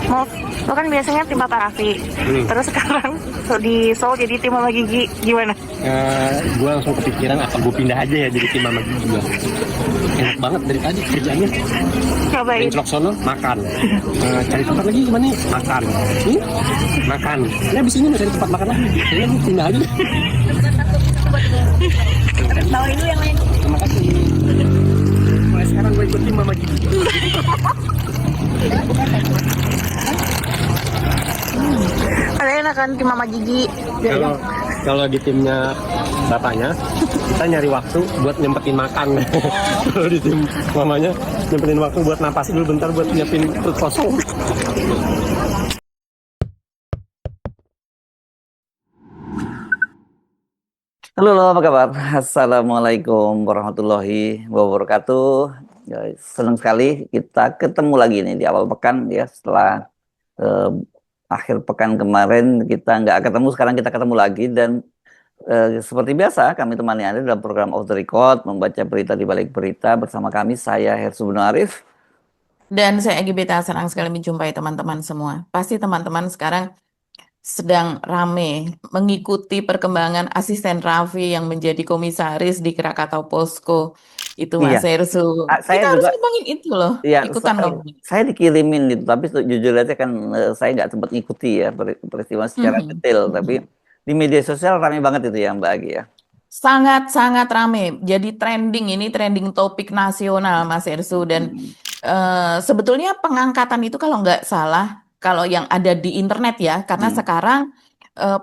Mau lo kan biasanya tim Papa Raffi, terus sekarang di Seoul jadi tim Mama Gigi, gimana? Gue langsung kepikiran apa gue pindah aja ya jadi tim Mama Gigi gue. Enak banget dari tadi kerjanya. Cobain. Bentrok sono makan. Cari tempat lagi gimana nih? Makan. Makan. Ini abis ini mau cari tempat makan lagi. Kayaknya gue pindah aja. Bawain dulu yang lain. Terima kasih. Mulai sekarang gue ikut tim Mama Gigi. Ada enak kan tim Mama Gigi. Kalau di timnya bapaknya, kita nyari waktu buat nyempetin makan. Kalau di tim mamanya, nyempetin waktu buat napas dulu bentar buat nyiapin perut kosong. Halo, apa kabar? Assalamualaikum warahmatullahi wabarakatuh. Guys, senang sekali kita ketemu lagi nih di awal pekan ya. Setelah akhir pekan kemarin kita nggak ketemu, sekarang kita ketemu lagi dan seperti biasa kami temani Anda dalam program Off the Record, membaca berita di balik berita bersama kami. Saya Hersu Beno Arif. Dan saya Gibita, senang sekali menjumpai teman-teman semua. Pasti teman-teman sekarang sedang rame mengikuti perkembangan asisten Raffi yang menjadi komisaris di Krakatau Posko. Itu Mas Iya. Hersu. Saya Kita harus juga, ngomongin itu loh, ya, ikutan ngomongin. saya dikirimin itu, tapi jujur aja kan saya nggak sempat ngikuti ya peristiwa secara detail, tapi di media sosial ramai banget itu ya Mbak Agi ya. Sangat-sangat rame. Jadi ini trending topik nasional Mas Hersu. Dan sebetulnya pengangkatan itu kalau nggak salah, kalau yang ada di internet ya, karena sekarang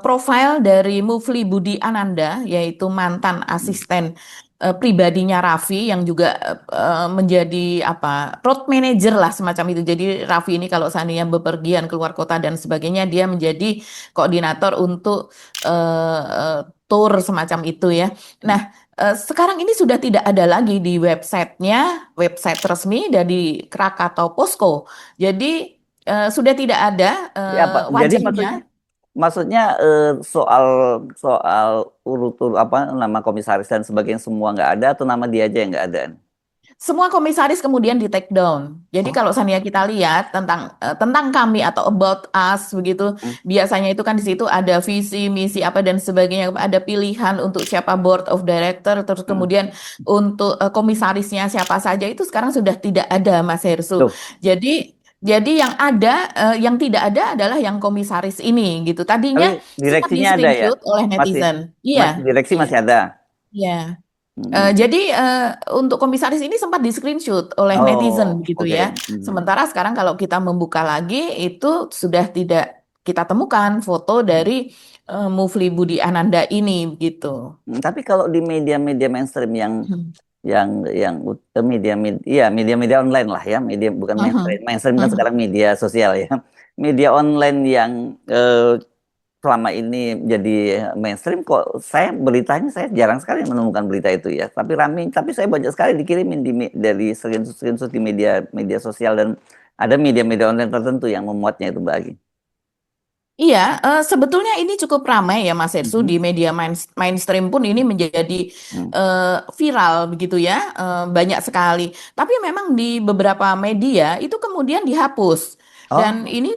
profil dari Mufli Budi Ananda, yaitu mantan asisten pribadinya Raffi yang juga menjadi road manager lah semacam itu. Jadi Raffi ini kalau seandainya bepergian keluar kota dan sebagainya, dia menjadi koordinator untuk tour semacam itu ya. Nah, sekarang ini sudah tidak ada lagi di websitenya, website resmi dari Krakatau Posko. Jadi sudah tidak ada Ya, Pak. Jadi wajahnya. maksudnya soal urut nama komisaris dan sebagainya semua nggak ada, atau nama dia aja yang nggak ada? Semua komisaris kemudian di take down. Jadi kalau seandainya kita lihat tentang kami atau about us begitu, biasanya itu kan di situ ada visi, misi apa dan sebagainya, ada pilihan untuk siapa board of director, terus kemudian untuk komisarisnya siapa saja, itu sekarang sudah tidak ada Mas Hersu. Tuh. Jadi yang tidak ada adalah yang komisaris ini gitu. Tadinya Tapi direksinya sempat ada ya? di-screenshot oleh netizen. Iya. Direksi masih ada. Iya. Jadi untuk komisaris ini sempat di-screenshot oleh netizen begitu oke. ya. Sementara sekarang kalau kita membuka lagi itu sudah tidak kita temukan foto dari Mufli Budi Ananda ini begitu. Tapi kalau di media-media mainstream media online lah ya, media bukan mainstream kan sekarang media sosial ya. Media online yang selama ini jadi mainstream, kok beritanya saya jarang sekali menemukan berita itu ya. Tapi saya banyak sekali dikirimin dari screenshot di media sosial, dan ada media-media online tertentu yang memuatnya itu Mbak Agi. Iya, sebetulnya ini cukup ramai ya Mas Hersu, di media mainstream pun ini menjadi viral begitu ya, banyak sekali. Tapi memang di beberapa media itu kemudian dihapus. Dan ini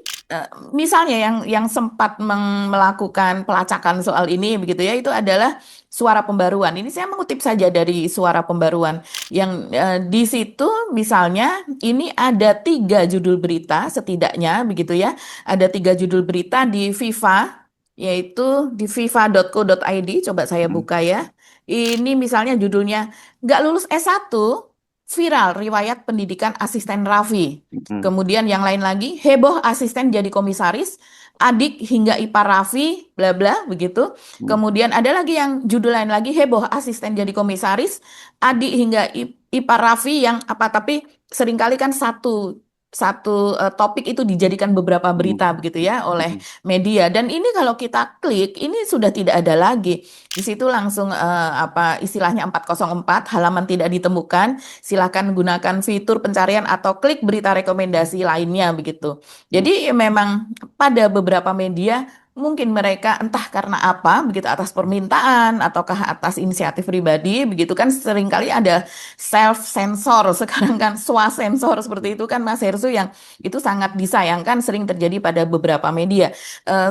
misalnya yang sempat melakukan pelacakan soal ini begitu ya, itu adalah Suara Pembaruan. Ini saya mengutip saja dari Suara Pembaruan yang di situ misalnya ini ada 3 judul berita setidaknya begitu ya. Ada 3 judul berita di FIFA, yaitu di fifa.co.id. Coba saya buka ya. Ini misalnya judulnya nggak lulus S1, viral riwayat pendidikan asisten Raffi. Kemudian yang lain lagi, heboh asisten jadi komisaris, adik hingga ipar Raffi, bla bla begitu. Kemudian ada lagi yang judul lain lagi, heboh asisten jadi komisaris, adik hingga ipar Raffi yang tapi seringkali kan satu topik itu dijadikan beberapa berita begitu ya oleh media. Dan ini kalau kita klik, ini sudah tidak ada lagi. Di situ langsung istilahnya 404, halaman tidak ditemukan. Silakan gunakan fitur pencarian atau klik berita rekomendasi lainnya begitu. Jadi memang pada beberapa media mungkin mereka entah karena apa, begitu atas permintaan ataukah atas inisiatif pribadi, begitu kan seringkali ada self sensor sekarang kan, swasensor seperti itu kan Mas Hersu, yang itu sangat disayangkan sering terjadi pada beberapa media.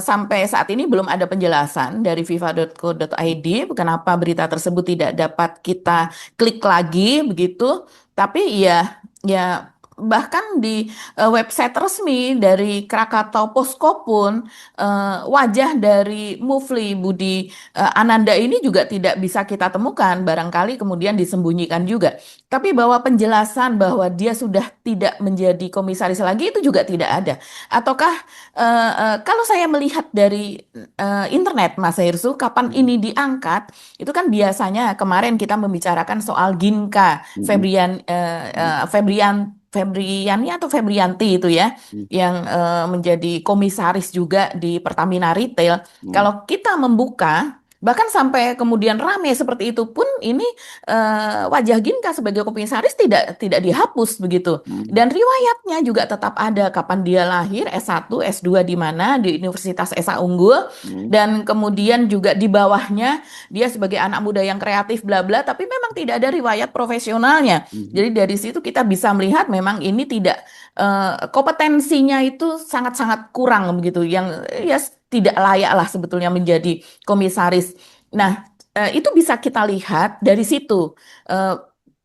Sampai saat ini belum ada penjelasan dari viva.co.id kenapa berita tersebut tidak dapat kita klik lagi begitu. Tapi ya bahkan di website resmi dari Krakatau Posko pun wajah dari Mufli Budi Ananda ini juga tidak bisa kita temukan, barangkali kemudian disembunyikan juga. Tapi bahwa penjelasan bahwa dia sudah tidak menjadi komisaris lagi itu juga tidak ada. Ataukah kalau saya melihat dari internet Mas Hersu, kapan ini diangkat, itu kan biasanya kemarin kita membicarakan soal Ginka Febriani atau Febrianti itu ya, yang menjadi komisaris juga di Pertamina Retail. Kalau kita membuka, bahkan sampai kemudian rame seperti itu pun, ini wajah Ginka sebagai komisaris tidak dihapus begitu. Dan riwayatnya juga tetap ada, kapan dia lahir, S1, S2 di mana, di Universitas Esa Unggul, dan kemudian juga di bawahnya dia sebagai anak muda yang kreatif bla bla, tapi memang tidak ada riwayat profesionalnya. Jadi dari situ kita bisa melihat memang ini tidak kompetensinya itu sangat-sangat kurang begitu, yang ya tidak layak lah sebetulnya menjadi komisaris. Nah, itu bisa kita lihat dari situ,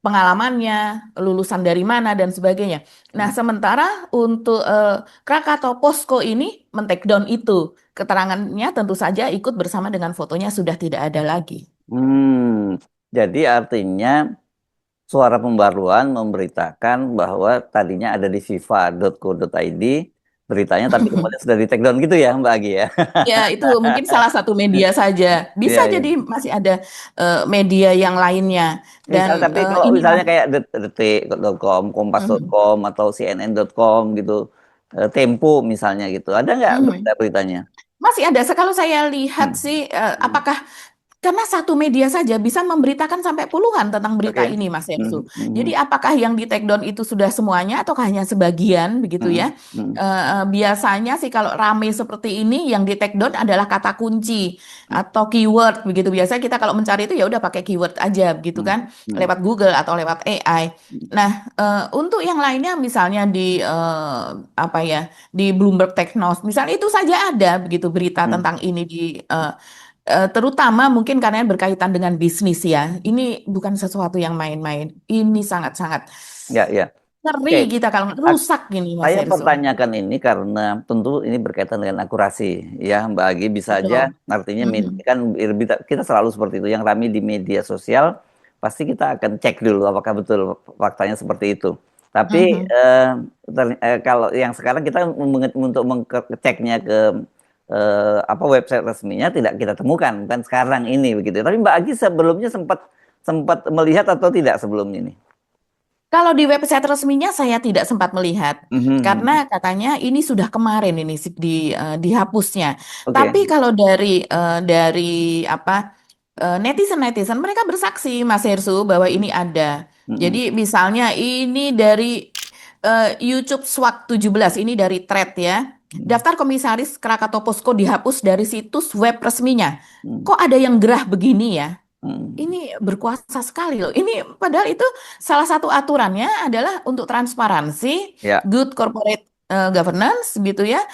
pengalamannya, lulusan dari mana dan sebagainya. Nah, sementara untuk Krakatau Posko ini men-take down itu, keterangannya tentu saja ikut bersama dengan fotonya sudah tidak ada lagi. Jadi artinya Suara Pembaruan memberitakan bahwa tadinya ada di viva.co.id beritanya, tapi kemudian sudah di take down gitu ya Mbak Agi ya. Ya, itu mungkin salah satu media saja. Iya, Bisa iya. jadi masih ada media yang lainnya. Misal, Dan tapi kalau inilah. misalnya kayak detik.com, kompas.com atau cnn.com gitu, Tempo misalnya gitu, ada nggak berita-beritanya? Masih ada. Kalau saya lihat Hmm. sih, apakah karena satu media saja bisa memberitakan sampai puluhan tentang berita Oke. ini, Mas Hersu. Jadi apakah yang di take down itu sudah semuanya atau hanya sebagian begitu ya? Biasanya sih kalau rame seperti ini yang di take down adalah kata kunci atau keyword begitu. Biasanya kita kalau mencari itu ya udah pakai keyword aja begitu kan, lewat Google atau lewat AI. Nah, untuk yang lainnya misalnya di apa ya, di Bloomberg Technos, misalnya itu saja ada begitu berita tentang ini di terutama mungkin karena berkaitan dengan bisnis ya. Ini bukan sesuatu yang main-main. Ini sangat-sangat Ya, ya. ngeri Oke. kita kalau rusak gini Mas Saya Hersu. pertanyakan ini karena tentu ini berkaitan dengan akurasi ya Mbak Agi, bisa aja Betul. artinya kan kita selalu seperti itu, yang ramai di media sosial pasti kita akan cek dulu apakah betul faktanya seperti itu. Tapi kalau yang sekarang kita untuk mengeceknya ke apa website resminya tidak kita temukan kan sekarang ini begitu. Tapi Mbak Agi sebelumnya sempat melihat atau tidak sebelum ini? Kalau di website resminya saya tidak sempat melihat karena katanya ini sudah kemarin ini dihapusnya. Oke. Tapi kalau dari apa netizen mereka bersaksi Mas Hersu bahwa ini ada. Jadi misalnya ini dari YouTube Swag 17, ini dari thread ya. Daftar komisaris Krakatau Posko dihapus dari situs web resminya. Kok ada yang gerah begini ya? Ini berkuasa sekali loh. Ini padahal itu salah satu aturannya adalah untuk transparansi, Ya. good corporate governance gitu ya.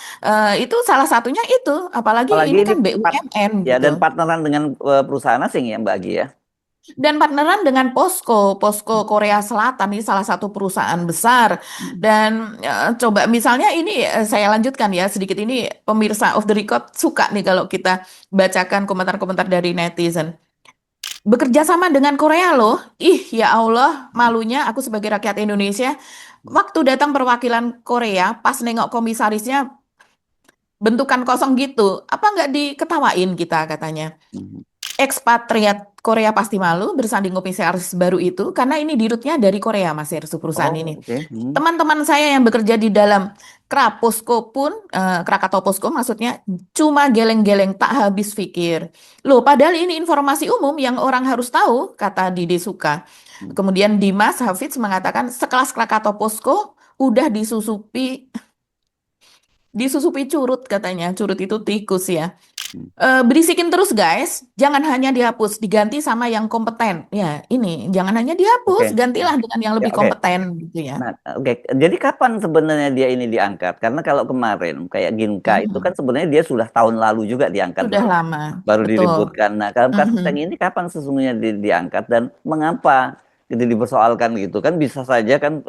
Itu salah satunya itu. Apalagi ini kan BUMN Ya, gitu. dan partneran dengan perusahaan asing ya Mbak Agi ya. Dan partneran dengan Posko Korea Selatan, ini salah satu perusahaan besar. Dan coba misalnya ini saya lanjutkan ya sedikit, ini pemirsa Off the Record suka nih kalau kita bacakan komentar-komentar dari netizen. Bekerja sama dengan Korea loh. Ya Allah, malunya aku sebagai rakyat Indonesia. Waktu datang perwakilan Korea, pas nengok komisarisnya bentukan kosong gitu, apa nggak diketawain kita katanya. Ekspatriat Korea pasti malu bersanding komisaris baru itu karena ini dirutnya dari Korea Mas Hersu perusahaan ini. Okay. Teman-teman saya yang bekerja di dalam Kraposko pun, Krakatau Posko maksudnya, cuma geleng-geleng tak habis pikir. Loh, padahal ini informasi umum yang orang harus tahu, kata Dide Suka. Kemudian Dimas Hafidz mengatakan sekelas Krakatau Posko udah disusupi disusupi curut katanya. Curut itu tikus ya. Hmm. Berisikin terus guys, jangan hanya dihapus, diganti sama yang kompeten. Ya, ini jangan hanya dihapus, Oke. gantilah dengan yang Ya, lebih oke. kompeten gitu ya. Nah, oke. Jadi kapan sebenarnya dia ini diangkat? Karena kalau kemarin kayak Ginka itu kan Mhm. sebenarnya dia sudah tahun lalu juga diangkat, Sudah lama, baru betul. diributkan. Nah, kalau kasus yang Mhm. ini kapan sesungguhnya diangkat dan mengapa itu dipersoalkan gitu kan? Bisa saja kan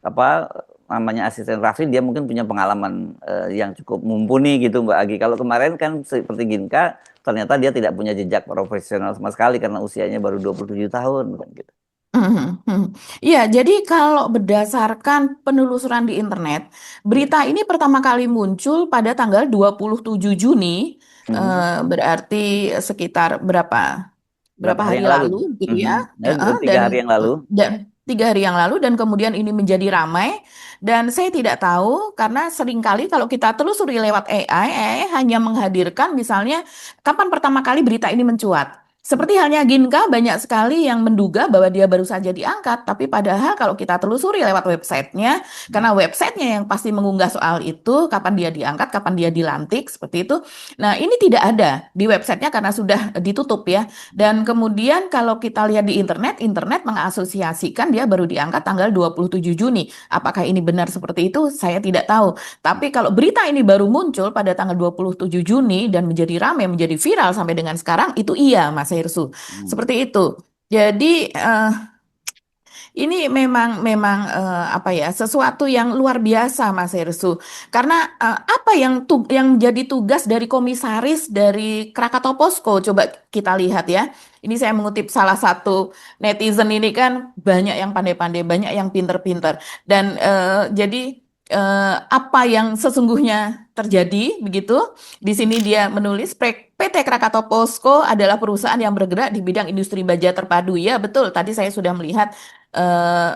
apa namanya asisten Raffi dia mungkin punya pengalaman yang cukup mumpuni gitu Mbak Agi. Kalau kemarin kan seperti Ginka ternyata dia tidak punya jejak profesional sama sekali karena usianya baru 27 tahun kan gitu. Mhm, mhm. Iya, jadi kalau berdasarkan penelusuran di internet, Iya. berita ini pertama kali muncul pada tanggal 27 Juni, Mhm. berarti sekitar berapa Berapa berapa hari hari yang lalu? lalu gitu Mhm. ya. Ya, Heeh, 3 hari yang lalu. dan 3 hari yang lalu dan kemudian ini menjadi ramai dan saya tidak tahu karena seringkali kalau kita telusuri lewat AI hanya menghadirkan misalnya kapan pertama kali berita ini mencuat. Seperti halnya Ginka, banyak sekali yang menduga bahwa dia baru saja diangkat, tapi padahal kalau kita telusuri lewat websitenya, karena websitenya yang pasti mengunggah soal itu, kapan dia diangkat, kapan dia dilantik, seperti itu. Nah, ini tidak ada di websitenya karena sudah ditutup ya. Dan kemudian kalau kita lihat di internet mengasosiasikan dia baru diangkat tanggal 27 Juni. Apakah ini benar seperti itu? Saya tidak tahu. Tapi kalau berita ini baru muncul pada tanggal 27 Juni dan menjadi ramai, menjadi viral sampai dengan sekarang, itu iya Mas Hersu. Hmm. Seperti itu. Jadi ini memang memang apa ya sesuatu yang luar biasa Mas Hersu. Karena apa yang jadi tugas dari komisaris dari Krakatau Posko coba kita lihat ya. Ini saya mengutip salah satu netizen ini kan banyak yang pandai-pandai, banyak yang pinter-pinter dan jadi apa yang sesungguhnya terjadi begitu. Di sini dia menulis PT Krakatau Posko adalah perusahaan yang bergerak di bidang industri baja terpadu. Ya, betul. Tadi saya sudah melihat eh,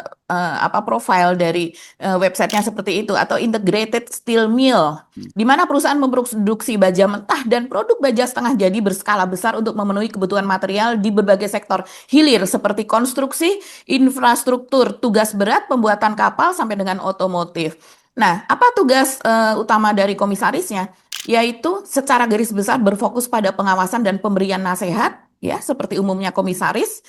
apa profil dari websitenya seperti itu atau Integrated Steel Mill, di mana perusahaan memproduksi baja mentah dan produk baja setengah jadi berskala besar untuk memenuhi kebutuhan material di berbagai sektor hilir seperti konstruksi, infrastruktur, tugas berat, pembuatan kapal sampai dengan otomotif. Nah, apa tugas utama dari komisarisnya? Yaitu secara garis besar berfokus pada pengawasan dan pemberian nasihat, ya, seperti umumnya komisaris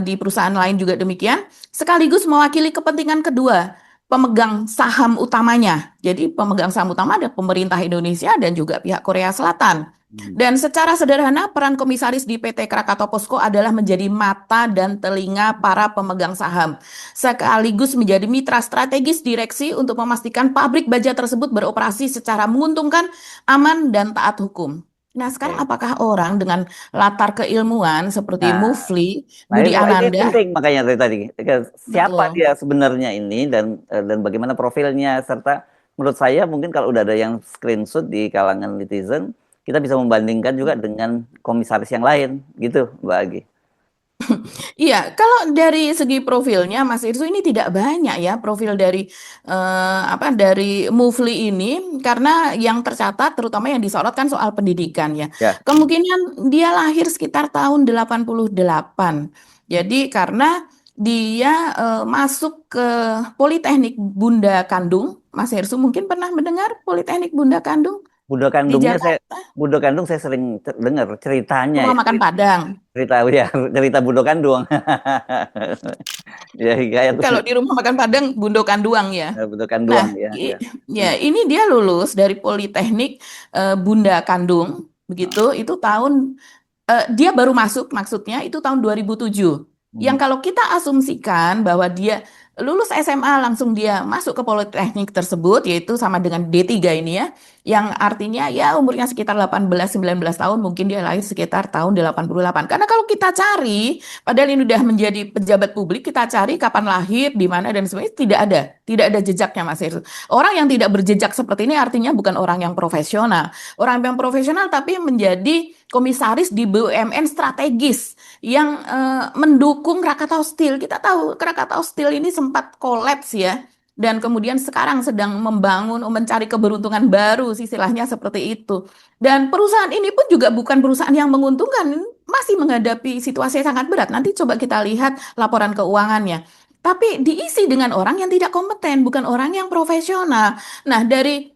di perusahaan lain juga demikian, sekaligus mewakili kepentingan kedua pemegang saham utamanya. Jadi pemegang saham utama ada pemerintah Indonesia dan juga pihak Korea Selatan. Dan secara sederhana peran komisaris di PT Krakatau Posko adalah menjadi mata dan telinga para pemegang saham, sekaligus menjadi mitra strategis direksi untuk memastikan pabrik baja tersebut beroperasi secara menguntungkan, aman, dan taat hukum. Nah, sekarang Oke. apakah orang dengan latar keilmuan seperti Nah, Mufli, nah Budi ini Ananda, penting makanya dari tadi. Siapa betul. dia sebenarnya ini dan bagaimana profilnya serta menurut saya mungkin kalau udah ada yang screenshot di kalangan netizen, kita bisa membandingkan juga dengan komisaris yang lain gitu, Mbak Agi. Iya, kalau dari segi profilnya Mas Irsu ini tidak banyak ya profil dari apa dari Mufli ini karena yang tercatat terutama yang disorot kan soal pendidikan ya. Ya. Kemungkinan dia lahir sekitar tahun 88. Jadi karena dia masuk ke Politeknik Bunda Kandung, Mas Irsu mungkin pernah mendengar Politeknik Bunda Kandung Budo di kandungnya saya Jakarta, Budo kandung saya sering dengar ceritanya rumah ya, makan Padang. cerita ya, cerita Budo kandung. Ya kayak Kalau di rumah makan Padang Bundo Kanduang ya. Budo Nah, kanduang ya, ya. ya ini dia lulus dari Politeknik Bunda Kandung, begitu. Itu tahun dia baru masuk, maksudnya itu tahun 2007. Yang Hmm. kalau kita asumsikan bahwa dia lulus SMA langsung dia masuk ke politeknik tersebut, yaitu sama dengan D3 ini ya, yang artinya ya umurnya sekitar 18-19 tahun, mungkin dia lahir sekitar tahun 88. Karena kalau kita cari, padahal ini udah menjadi pejabat publik, kita cari kapan lahir, di mana dan sebagainya, tidak ada jejaknya Mas Heru. Orang yang tidak berjejak seperti ini artinya bukan orang yang profesional. Orang yang profesional tapi menjadi komisaris di BUMN strategis yang mendukung Krakatau Steel. Kita tahu Krakatau Steel ini sempat kolaps ya. Dan kemudian sekarang sedang membangun, mencari keberuntungan baru, istilahnya seperti itu. Dan perusahaan ini pun juga bukan perusahaan yang menguntungkan, masih menghadapi situasi yang sangat berat. Nanti coba kita lihat laporan keuangannya. Tapi diisi dengan orang yang tidak kompeten, bukan orang yang profesional. Nah, dari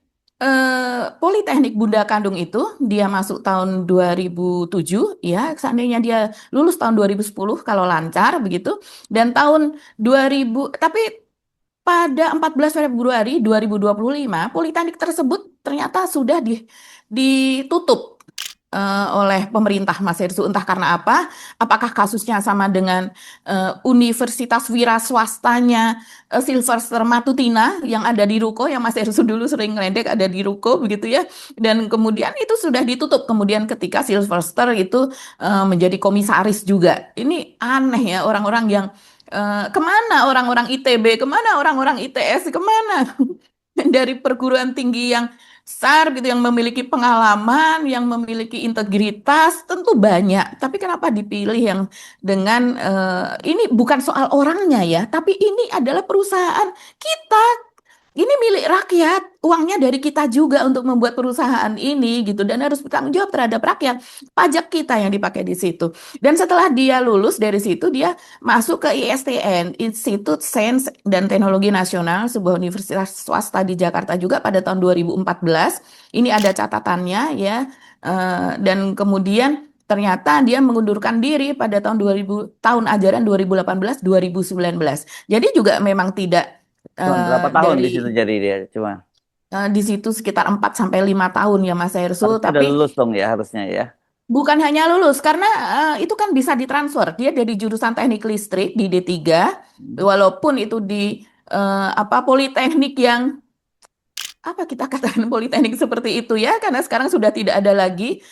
Politeknik Bunda Kandung itu dia masuk tahun 2007 ya, seandainya dia lulus tahun 2010 kalau lancar begitu, dan tahun 2000 tapi pada 14 Februari 2025 Politeknik tersebut ternyata sudah ditutup oleh pemerintah, Mas Hersu, entah karena apa, apakah kasusnya sama dengan universitas wira swastanya Sylvester Matutina yang ada di Ruko, yang Mas Hersu dulu sering ngeledek ada di Ruko begitu ya, dan kemudian itu sudah ditutup kemudian ketika Sylvester itu menjadi komisaris juga. Ini aneh ya, orang-orang yang kemana orang-orang ITB, kemana orang-orang ITS, kemana dari perguruan tinggi yang besar gitu, yang memiliki pengalaman, yang memiliki integritas, tentu banyak. Tapi kenapa dipilih yang dengan ini bukan soal orangnya ya, tapi ini adalah perusahaan kita. Ini milik rakyat, uangnya dari kita juga untuk membuat perusahaan ini gitu, dan harus bertanggung jawab terhadap rakyat. Pajak kita yang dipakai di situ. Dan setelah dia lulus dari situ, dia masuk ke ISTN, Institut Sains dan Teknologi Nasional, sebuah universitas swasta di Jakarta juga pada tahun 2014. Ini ada catatannya ya. Dan kemudian ternyata dia mengundurkan diri pada tahun ajaran 2018-2019. Jadi juga memang tidak Cuma berapa tahun di situ dari jadi dia? Cuma di situ sekitar 4 sampai 5 tahun ya Mas Hersul, harusnya udah tapi lulus dong ya harusnya ya. bukan hanya lulus karena itu kan bisa ditransfer. Dia dari jurusan Teknik Listrik di D3, walaupun itu di politeknik yang apa kita katakan politeknik seperti itu ya, karena sekarang sudah tidak ada lagi,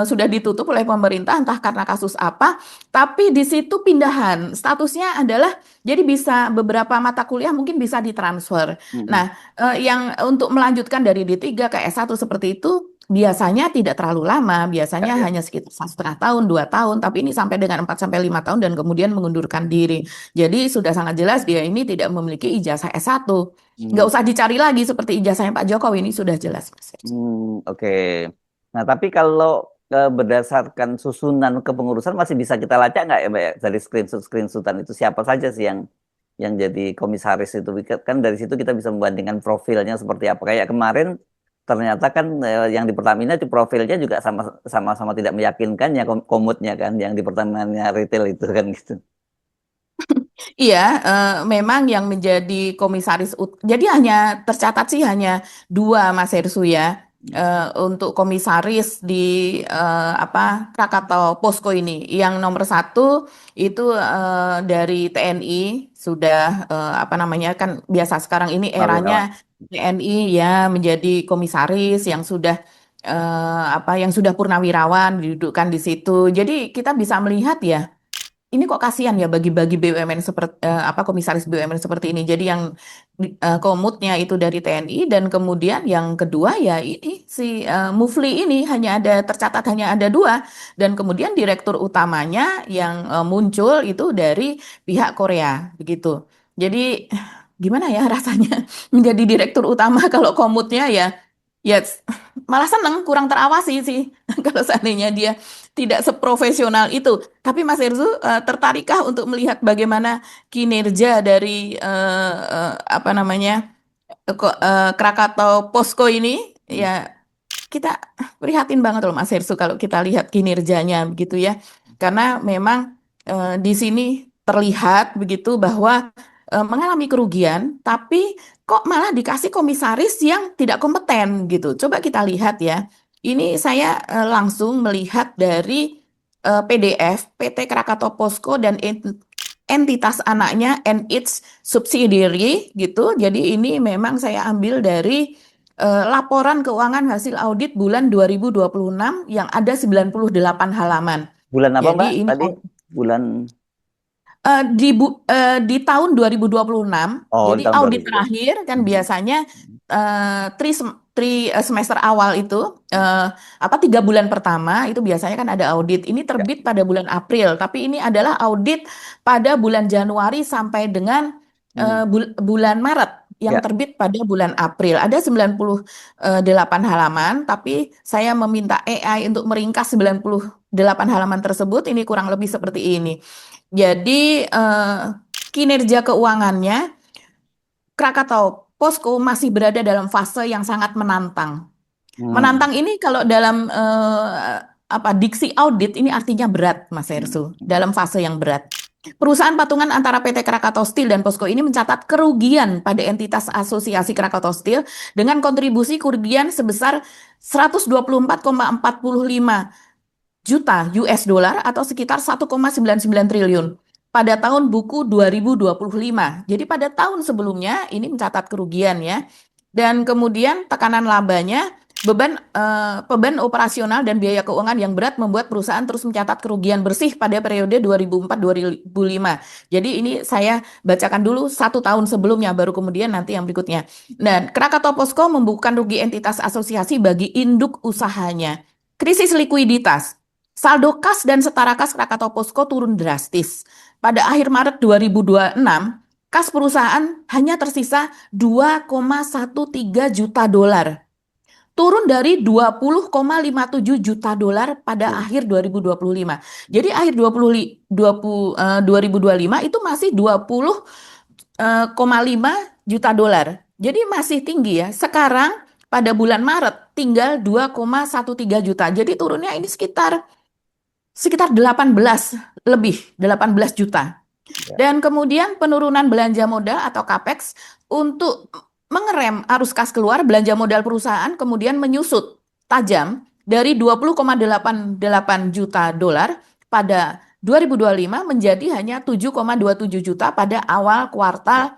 sudah ditutup oleh pemerintah entah karena kasus apa, tapi di situ pindahan statusnya adalah jadi bisa beberapa mata kuliah mungkin bisa ditransfer. Nah, yang untuk melanjutkan dari D3 ke S1 seperti itu biasanya tidak terlalu lama, biasanya Ya. hanya sekitar 1,5 tahun, 2 tahun, tapi ini sampai dengan 4 sampai 5 tahun dan kemudian mengundurkan diri. Jadi sudah sangat jelas dia ini tidak memiliki ijazah S1. Nggak usah dicari lagi seperti ijazahnya Pak Jokowi, ini sudah jelas, Mas. Oke. Nah, tapi kalau berdasarkan susunan kepengurusan masih bisa kita lacak nggak ya, Mbak ya? Dari screenshotan itu siapa saja sih yang jadi komisaris itu? Kan dari situ kita bisa membandingkan profilnya seperti apa. Kayak kemarin ternyata kan yang di Pertamina itu profilnya juga sama-sama tidak meyakinkan ya, komutnya kan, yang di Pertamina retail itu kan gitu. Iya, memang yang menjadi komisaris, jadi hanya tercatat sih hanya 2 Mas Hersu ya, untuk komisaris di Krakatau Posko ini. Yang nomor 1 itu dari TNI sudah kan biasa sekarang ini eranya TNI ya menjadi komisaris yang sudah yang sudah purnawirawan didudukkan di situ. Jadi kita bisa melihat ya. Ini kok kasihan ya bagi-bagi BUMN seperti komisaris BUMN seperti ini. Jadi yang komutnya itu dari TNI, dan kemudian yang kedua ya ini si Mufli ini tercatat hanya ada 2, dan kemudian direktur utamanya yang muncul itu dari pihak Korea begitu. Jadi gimana ya rasanya menjadi direktur utama kalau komutnya ya malah seneng, kurang terawasi sih kalau seandainya dia tidak seprofesional itu. Tapi Mas Herzu tertarikkah untuk melihat bagaimana kinerja dari Krakatau Posko ini? Ya kita prihatin banget loh Mas Herzu kalau kita lihat kinerjanya begitu ya. Karena memang di sini terlihat begitu bahwa mengalami kerugian, tapi kok malah dikasih komisaris yang tidak kompeten gitu. Coba kita lihat ya. Ini saya langsung melihat dari PDF PT Krakatau Posko dan entitas anaknya and its subsidiary gitu. Jadi ini memang saya ambil dari laporan keuangan hasil audit bulan 2026 yang ada 98 halaman. Bulan apa, Jadi Mbak? ini Tadi bulan di tahun 2026, di jadi tahun audit 2020. terakhir kan biasanya semester awal itu 3 bulan pertama itu biasanya kan ada audit. Ini terbit pada bulan April, tapi ini adalah audit pada bulan Januari sampai dengan bulan Maret yang terbit pada bulan April. Ada 98 halaman, tapi saya meminta AI untuk meringkas 98 halaman tersebut. Ini kurang lebih seperti ini. Jadi kinerja keuangannya Krakatau Posko masih berada dalam fase yang sangat menantang. Hmm. Menantang ini kalau dalam diksi audit ini artinya berat, Mas Hersu, dalam fase yang berat. Perusahaan patungan antara PT Krakatau Steel dan Posko ini mencatat kerugian pada entitas asosiasi Krakatau Steel dengan kontribusi kerugian sebesar 124,45 juta US dollar atau sekitar 1,99 triliun pada tahun buku 2025. Jadi pada tahun sebelumnya ini mencatat kerugian ya. Dan kemudian tekanan labanya, beban operasional dan biaya keuangan yang berat membuat perusahaan terus mencatat kerugian bersih pada periode 2004-2005. Jadi ini saya bacakan dulu 1 tahun sebelumnya, baru kemudian nanti yang berikutnya. Dan Krakatau Posko membukukan rugi entitas asosiasi bagi induk usahanya. Krisis likuiditas. Saldo kas dan setara kas Krakatau Posko turun drastis. Pada akhir Maret 2026, kas perusahaan hanya tersisa 2,13 juta dolar. Turun dari 20,57 juta dolar pada akhir 2025. Jadi akhir 2025 itu masih 20,5 juta dolar. Jadi masih tinggi ya. Sekarang pada bulan Maret tinggal 2,13 juta. Jadi turunnya ini sekitar 18 juta. Dan kemudian penurunan belanja modal atau capex untuk mengerem arus kas keluar, belanja modal perusahaan kemudian menyusut tajam dari 20,88 juta dolar pada 2025 menjadi hanya 7,27 juta pada awal kuartal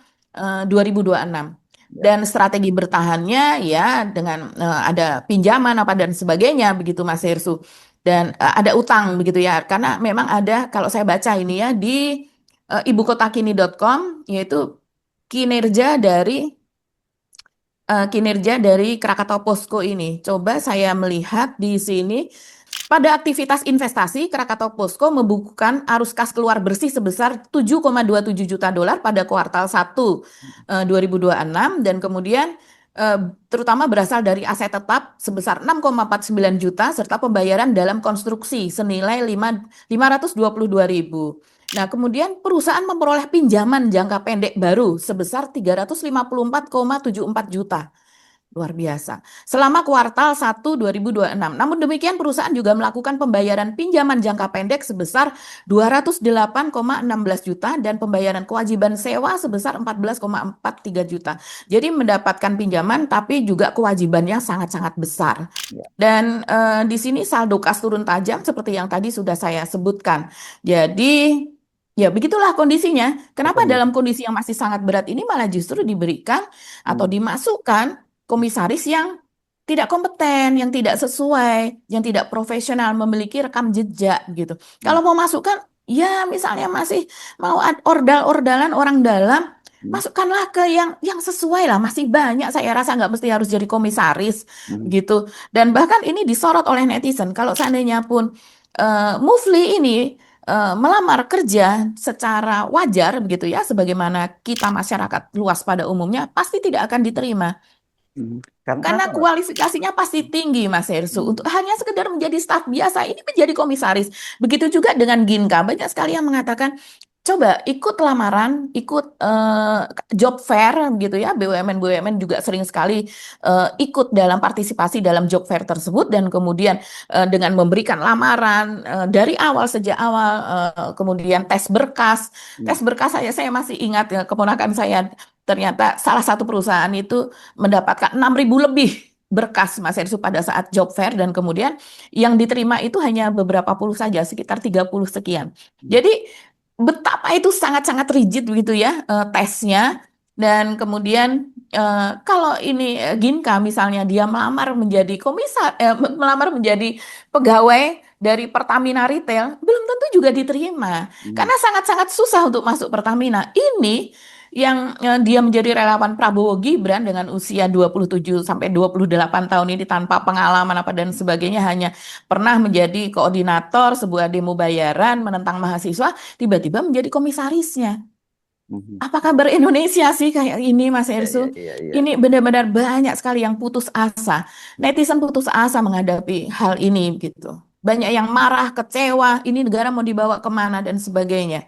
2026. Dan strategi bertahannya ya dengan ada pinjaman apa dan sebagainya begitu Mas Hersu. Dan ada utang begitu ya, karena memang ada, kalau saya baca ini ya di ibukotakini.com, yaitu kinerja dari Krakatau Posko ini. Coba saya melihat di sini, pada aktivitas investasi Krakatau Posko membukukan arus kas keluar bersih sebesar 7,27 juta dolar pada kuartal 1 2026, dan kemudian terutama berasal dari aset tetap sebesar 6,49 juta serta pembayaran dalam konstruksi senilai 522.000. Nah, kemudian perusahaan memperoleh pinjaman jangka pendek baru sebesar 354,74 juta. Luar biasa. Selama kuartal 1 2026. Namun demikian perusahaan juga melakukan pembayaran pinjaman jangka pendek sebesar 208,16 juta dan pembayaran kewajiban sewa sebesar 14,43 juta. Jadi mendapatkan pinjaman tapi juga kewajibannya sangat-sangat besar. Dan di sini saldo kas turun tajam seperti yang tadi sudah saya sebutkan. Jadi ya begitulah kondisinya. Kenapa dalam kondisi yang masih sangat berat ini malah justru diberikan atau dimasukkan komisaris yang tidak kompeten, yang tidak sesuai, yang tidak profesional, memiliki rekam jejak gitu. Kalau mau masukkan, ya misalnya masih mau ordal-ordalan orang dalam, masukkanlah ke yang sesuai lah. Masih banyak, saya rasa nggak mesti harus jadi komisaris gitu. Dan bahkan ini disorot oleh netizen. Kalau seandainya pun Mufli ini melamar kerja secara wajar begitu ya, sebagaimana kita masyarakat luas pada umumnya, pasti tidak akan diterima. Karena kualifikasinya pasti tinggi, Mas Hersu. Untuk hanya sekedar menjadi staf biasa, ini menjadi komisaris. Begitu juga dengan Ginka. Banyak sekali yang mengatakan, coba ikut lamaran, ikut job fair gitu ya. BUMN juga sering sekali ikut dalam partisipasi dalam job fair tersebut. Dan kemudian dengan memberikan lamaran dari awal, sejak awal, kemudian tes berkas. Tes berkas saya masih ingat ya, keponakan saya ternyata salah satu perusahaan itu mendapatkan 6.000 lebih berkas, Mas Hersu, pada saat job fair, dan kemudian yang diterima itu hanya beberapa puluh saja, sekitar 30 sekian. Jadi betapa itu sangat-sangat rigid begitu ya tesnya. Dan kemudian kalau ini Ginka misalnya dia melamar menjadi melamar menjadi pegawai dari Pertamina Retail, belum tentu juga diterima. Karena sangat-sangat susah untuk masuk Pertamina. Ini yang dia menjadi relawan Prabowo Gibran dengan usia 27 sampai 28 tahun ini tanpa pengalaman apa dan sebagainya, hanya pernah menjadi koordinator sebuah demo bayaran menentang mahasiswa, tiba-tiba menjadi komisarisnya. Apa kabar Indonesia sih kayak ini, Mas Hersu? Ini benar-benar banyak sekali yang putus asa. Netizen putus asa menghadapi hal ini gitu. Banyak yang marah, kecewa, ini negara mau dibawa kemana dan sebagainya.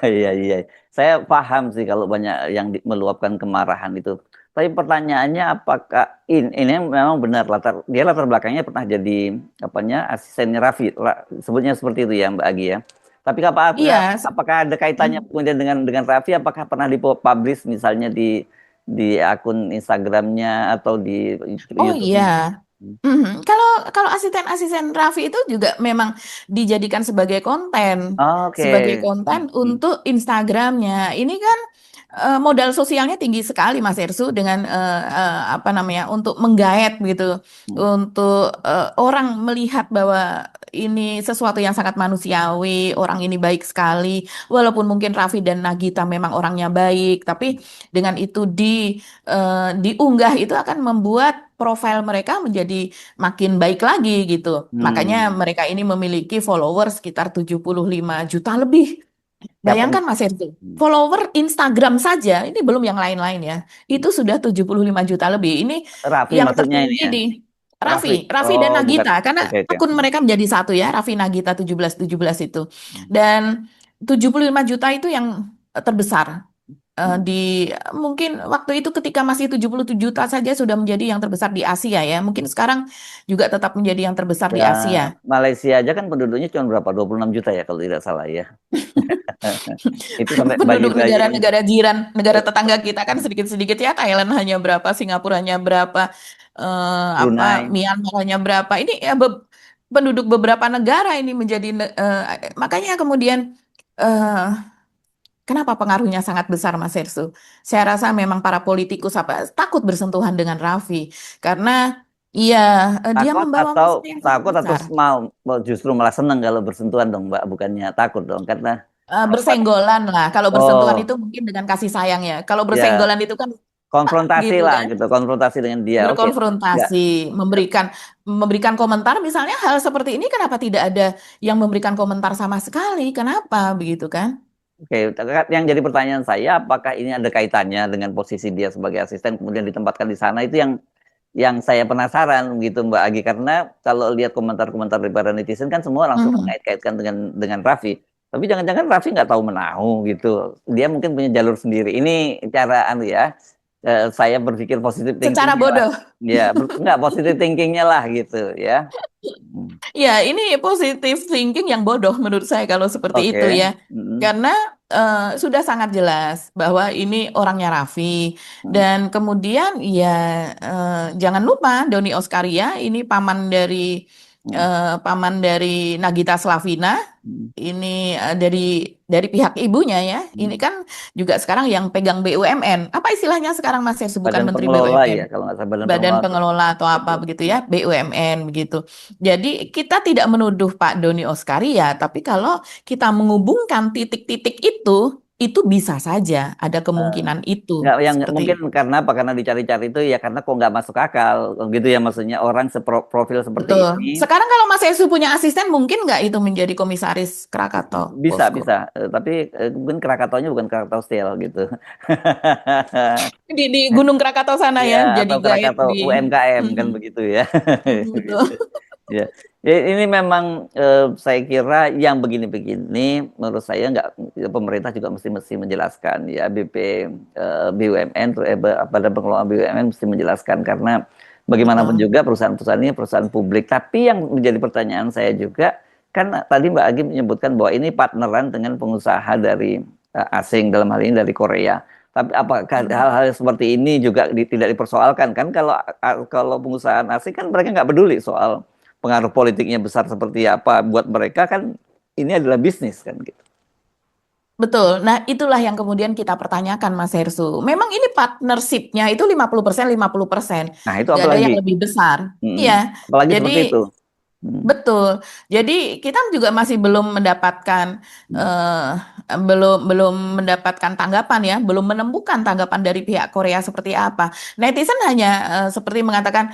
Iya, iya. Saya paham sih kalau banyak yang meluapkan kemarahan itu. Tapi pertanyaannya apakah ini memang benar latar belakangnya pernah jadi apanya asistennya Raffi, sebutnya seperti itu ya Mbak Agi ya. Tapi Iya. apakah ada kaitannya kemudian dengan Raffi? Apakah pernah dipublish misalnya di akun Instagramnya atau di Oh iya. YouTube-nya? Mhm. Kalau kalau asisten-asisten Raffi itu juga memang dijadikan sebagai Oke. konten untuk Instagramnya. Ini kan modal sosialnya tinggi sekali Mas Ersu dengan apa namanya untuk menggait gitu, untuk orang melihat bahwa ini sesuatu yang sangat manusiawi, orang ini baik sekali, walaupun mungkin Raffi dan Nagita memang orangnya baik, tapi dengan itu diunggah itu akan membuat profil mereka menjadi makin baik lagi gitu. Makanya Hmm. mereka ini memiliki follower sekitar 75 juta lebih. Siapa? Bayangkan Mas Erzo, follower Instagram saja, ini belum yang lain-lain ya, itu sudah 75 juta lebih. Ini Raffi yang maksudnya ini tertinggi ya. di Raffi. Raffi dan Oh, bukan. Nagita, karena Oke, oke. akun mereka menjadi satu ya, Raffi Nagita 1717 itu. Dan 75 juta itu yang terbesar. Di mungkin waktu itu ketika masih 77 juta saja sudah menjadi yang terbesar di Asia ya. Mungkin sekarang juga tetap menjadi yang terbesar di Ya, Asia. Malaysia aja kan penduduknya cuma berapa? 26 juta ya kalau tidak salah ya. Itu sampai Penduduk bayi-bayi. negara-negara jiran, negara tetangga kita kan sedikit-sedikit ya. Thailand hanya berapa, Singapura hanya berapa, apa Brunei. Myanmar hanya berapa. Ini ya penduduk beberapa negara ini menjadi makanya kemudian eh, kenapa pengaruhnya sangat besar Mas Hersu? Saya rasa memang para politikus apa takut bersentuhan dengan Raffi karena iya dia Takut membawa atau masa yang sangat besar. mau justru malah senang kalau bersentuhan dong, Mbak, bukannya takut dong karena Bersenggolan lah. Kalau bersentuhan oh, itu mungkin dengan kasih sayang ya. Kalau ya, bersenggolan itu kan konfrontasi gitu lah kan, gitu, konfrontasi dengan dia. Oke. Ya. berkonfrontasi, memberikan komentar misalnya hal seperti ini kenapa tidak ada yang memberikan komentar sama sekali? Kenapa begitu kan? Oke, yang jadi pertanyaan saya apakah ini ada kaitannya dengan posisi dia sebagai asisten kemudian ditempatkan di sana itu yang saya penasaran gitu Mbak Agi karena kalau lihat komentar-komentar dari para netizen kan semua langsung Mhm. mengait-kaitkan dengan Raffi. Tapi jangan-jangan Raffi nggak tahu menahu gitu. Dia mungkin punya jalur sendiri. Ini cara ya. Saya berpikir positif Secara thinkingnya lah. bodoh. Ya, nggak positif thinkingnya lah gitu ya. Hmm. Ya, ini positive thinking yang bodoh menurut saya kalau seperti Oke. itu ya. Mm-mm. Karena sudah sangat jelas bahwa ini orangnya Raffi dan kemudian ya jangan lupa Doni Oskaria ini Mm. paman dari Nagita Slavina Mm. ini dari pihak ibunya ya. Ini Mm. kan juga sekarang yang pegang BUMN. Apa istilahnya sekarang Mas Yus? Bukan Badan Menteri pengelola BUMN. ya kalau nggak salah badan Badan pengelola. pengelola atau apa Betul. begitu ya, BUMN begitu. Jadi kita tidak menuduh Pak Doni Oskaria, tapi kalau kita menghubungkan titik-titik itu bisa saja ada kemungkinan itu Nggak, yang seperti mungkin itu. karena apa? Karena dicari-cari itu ya karena kok nggak masuk akal, gitu ya maksudnya orang seprofil seperti Betul. ini Sekarang kalau Mas Yesu punya asisten, mungkin nggak itu menjadi komisaris Krakatau, bisa bosku? bisa, tapi mungkin Krakataunya bukan Krakatau Steel gitu. Di Gunung Krakatau sana Ya ya, jadi atau guide Krakatau di. UMKM kan Mhm. begitu ya. Betul. Ya, ini memang saya kira yang begini-begini menurut saya nggak pemerintah juga mesti menjelaskan ya BUMN pada pengelola BUMN mesti menjelaskan karena bagaimanapun Betul. juga perusahaan-perusahaan ini perusahaan publik. Tapi yang menjadi pertanyaan saya juga kan tadi Mbak Agi menyebutkan bahwa ini partneran dengan pengusaha dari asing dalam hal ini dari Korea. Tapi apakah hal-hal seperti ini juga tidak dipersoalkan kan kalau pengusahaan asing kan mereka nggak peduli soal pengaruh politiknya besar seperti apa buat mereka kan ini adalah bisnis kan gitu. Betul. Nah, itulah yang kemudian kita pertanyakan, Mas Hersu. Memang ini partnership-nya itu 50%, 50%. Nah itu Nggak ada apalagi, yang lebih besar. Iya. apalagi seperti Jadi, itu. Mm. betul. Jadi, kita juga masih eh, belum mendapatkan tanggapan ya, belum menemukan tanggapan dari pihak Korea seperti apa. Netizen hanya seperti mengatakan,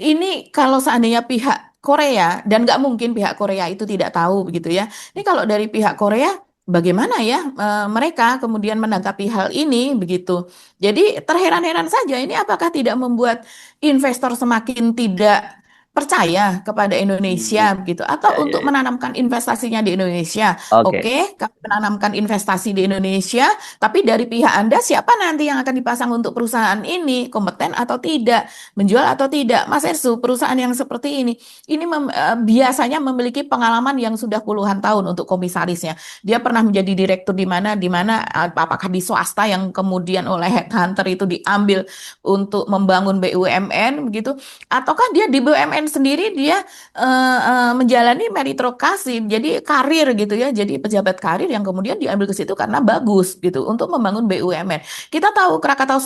ini kalau seandainya pihak Korea, dan nggak mungkin pihak Korea itu tidak tahu begitu ya. Ini kalau dari pihak Korea, bagaimana ya mereka kemudian menanggapi hal ini begitu. Jadi terheran-heran saja ini apakah tidak membuat investor semakin tidak percaya kepada Indonesia begitu, atau Ya, ya, untuk ya. menanamkan investasinya di Indonesia. Oke. Oke, kami menanamkan investasi di Indonesia, tapi dari pihak Anda siapa nanti yang akan dipasang untuk perusahaan ini, kompeten atau tidak, menjual atau tidak? Mas Ersu, perusahaan yang seperti ini biasanya memiliki pengalaman yang sudah puluhan tahun untuk komisarisnya. Dia pernah menjadi direktur di mana, apakah di swasta yang kemudian oleh headhunter itu diambil untuk membangun BUMN begitu, ataukah dia di BUMN sendiri dia menjalani meritokrasi, jadi karir gitu ya, jadi pejabat karir yang kemudian diambil ke situ karena bagus gitu untuk membangun BUMN. Kita tahu Krakatau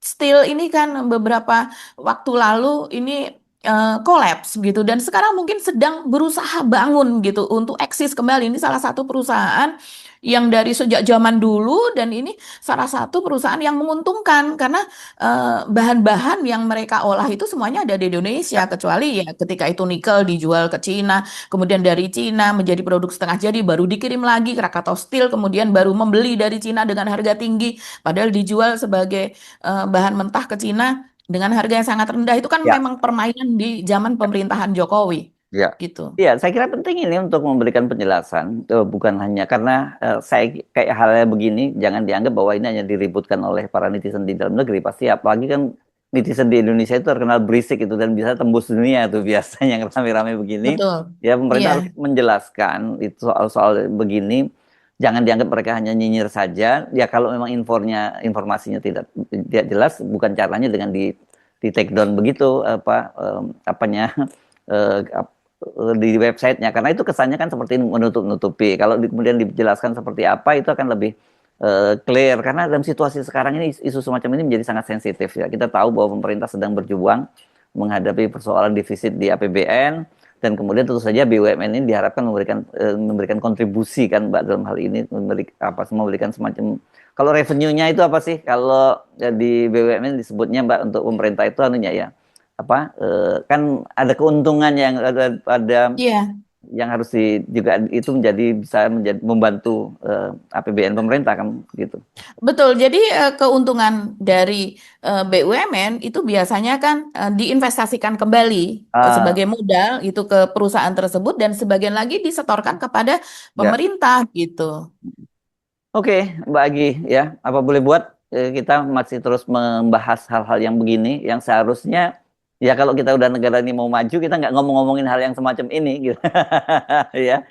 Steel ini kan beberapa waktu lalu ini kolaps gitu, dan sekarang mungkin sedang berusaha bangun gitu untuk eksis kembali. Ini salah satu perusahaan yang dari sejak zaman dulu, dan ini salah satu perusahaan yang menguntungkan karena bahan-bahan yang mereka olah itu semuanya ada di Indonesia, kecuali ya ketika itu nikel dijual ke Cina, kemudian dari Cina menjadi produk setengah jadi baru dikirim lagi Krakatau Steel, kemudian baru membeli dari Cina dengan harga tinggi padahal dijual sebagai bahan mentah ke Cina dengan harga yang sangat rendah. Itu kan Ya, memang permainan di zaman pemerintahan Jokowi ya. gitu. Ya, saya kira penting ini untuk memberikan penjelasan, bukan hanya karena saya kayak halnya begini, jangan dianggap bahwa ini hanya diributkan oleh para netizen di dalam negeri. Pasti apalagi kan netizen di Indonesia itu terkenal berisik itu dan bisa tembus dunia tuh biasanya yang rame-rame begini. Betul. Ya, pemerintah harus Iya, menjelaskan itu soal-soal begini. Jangan dianggap mereka hanya nyinyir saja. Ya kalau memang informasinya tidak jelas, bukan caranya dengan di take down begitu apanya eh, di websitenya, karena itu kesannya kan seperti menutup-nutupi. Kalau kemudian dijelaskan seperti apa, itu akan lebih clear, karena dalam situasi sekarang ini isu semacam ini menjadi sangat sensitif ya. Kita tahu bahwa pemerintah sedang berjuang menghadapi persoalan defisit di APBN, dan kemudian tentu saja BUMN ini diharapkan memberikan kontribusi kan Mbak dalam hal ini, memberikan semacam, kalau revenue-nya itu apa sih kalau di BUMN disebutnya Mbak untuk pemerintah itu anunya ya kan ada keuntungan yang ada iya. yang harus juga itu bisa membantu APBN pemerintah kan gitu. Betul. Jadi keuntungan dari BUMN itu biasanya kan diinvestasikan kembali Ah, sebagai modal itu ke perusahaan tersebut, dan sebagian lagi disetorkan kepada ya. pemerintah gitu. Oke, Mbak Agi ya, apa boleh buat kita masih terus membahas hal-hal yang begini yang seharusnya ya kalau kita udah negara ini mau maju kita nggak ngomong-ngomongin hal yang semacam ini gitu. Ya.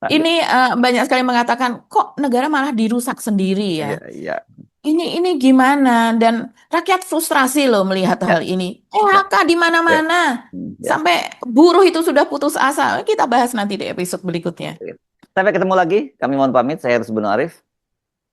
Ini banyak sekali mengatakan kok negara malah dirusak sendiri Iya, ya. iya. Ini gimana? Dan rakyat frustrasi loh melihat Ya, hal ini. ya, PHK di ya. mana-mana. Ya. Sampai buruh itu sudah putus asa. Kita bahas nanti di episode berikutnya. Sampai ketemu lagi. Kami mohon pamit. Saya Rusbun Arif.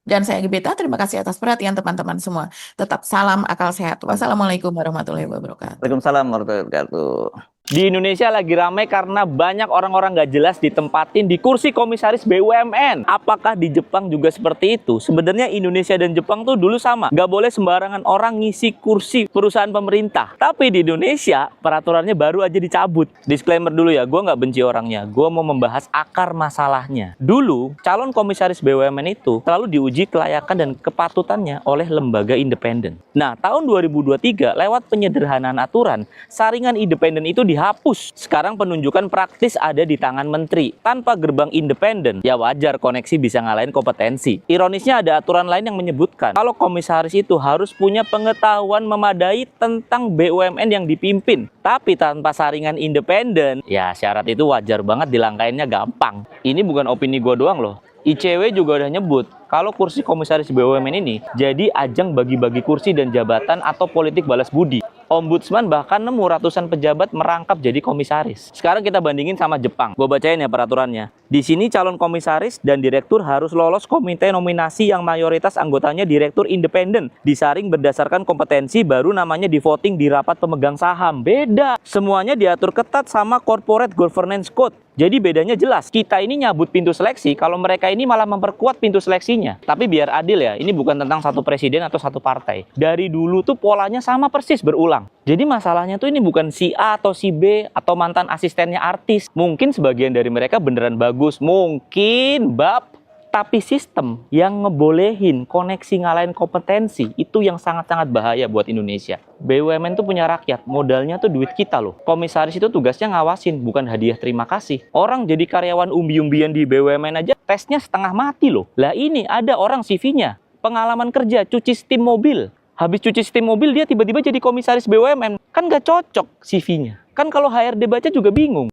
Dan saya Gebeta, terima kasih atas perhatian teman-teman semua. Tetap salam akal sehat. Wassalamualaikum warahmatullahi wabarakatuh. Waalaikumsalam warahmatullahi wabarakatuh. Di Indonesia lagi ramai karena banyak orang-orang nggak jelas ditempatin di kursi komisaris BUMN. Apakah di Jepang juga seperti itu? Sebenarnya Indonesia dan Jepang tuh dulu sama. Nggak boleh sembarangan orang ngisi kursi perusahaan pemerintah. Tapi di Indonesia peraturannya baru aja dicabut. Disclaimer dulu ya, gue nggak benci orangnya. Gue mau membahas akar masalahnya. Dulu, calon komisaris BUMN itu selalu diuji kelayakan dan kepatutannya oleh lembaga independen. Nah, tahun 2023 lewat penyederhanaan aturan, saringan independen itu dihapus. Sekarang penunjukan praktis ada di tangan menteri. Tanpa gerbang independen, ya wajar koneksi bisa ngalahin kompetensi. Ironisnya ada aturan lain yang menyebutkan kalau komisaris itu harus punya pengetahuan memadai tentang BUMN yang dipimpin. Tapi tanpa saringan independen, ya syarat itu wajar banget dilangkainnya gampang. Ini bukan opini gue doang loh. ICW juga udah nyebut kalau kursi komisaris BUMN ini jadi ajang bagi-bagi kursi dan jabatan atau politik balas budi. Ombudsman bahkan nemu ratusan pejabat merangkap jadi komisaris. Sekarang kita bandingin sama Jepang. Gue bacain ya peraturannya. Di sini calon komisaris dan direktur harus lolos komite nominasi yang mayoritas anggotanya direktur independen. Disaring berdasarkan kompetensi, baru namanya di voting di rapat pemegang saham. Beda. Semuanya diatur ketat sama Corporate Governance Code. Jadi bedanya jelas, kita ini nyabut pintu seleksi, kalau mereka ini malah memperkuat pintu seleksinya. Tapi biar adil ya, ini bukan tentang satu presiden atau satu partai. Dari dulu tuh polanya sama persis berulang. Jadi masalahnya tuh ini bukan si A atau si B atau mantan asistennya artis. Mungkin sebagian dari mereka beneran bagus, mungkin bab. Tapi sistem yang ngebolehin koneksi ngalahin kompetensi itu yang sangat-sangat bahaya buat Indonesia. BUMN tuh punya rakyat, modalnya tuh duit kita loh. Komisaris itu tugasnya ngawasin, bukan hadiah terima kasih. Orang jadi karyawan umbi-umbian di BUMN aja tesnya setengah mati loh. Lah ini ada orang CV-nya, pengalaman kerja, cuci setim mobil. Habis cuci setim mobil dia tiba-tiba jadi komisaris BUMN. Kan nggak cocok CV-nya. Kan kalau HRD baca juga bingung.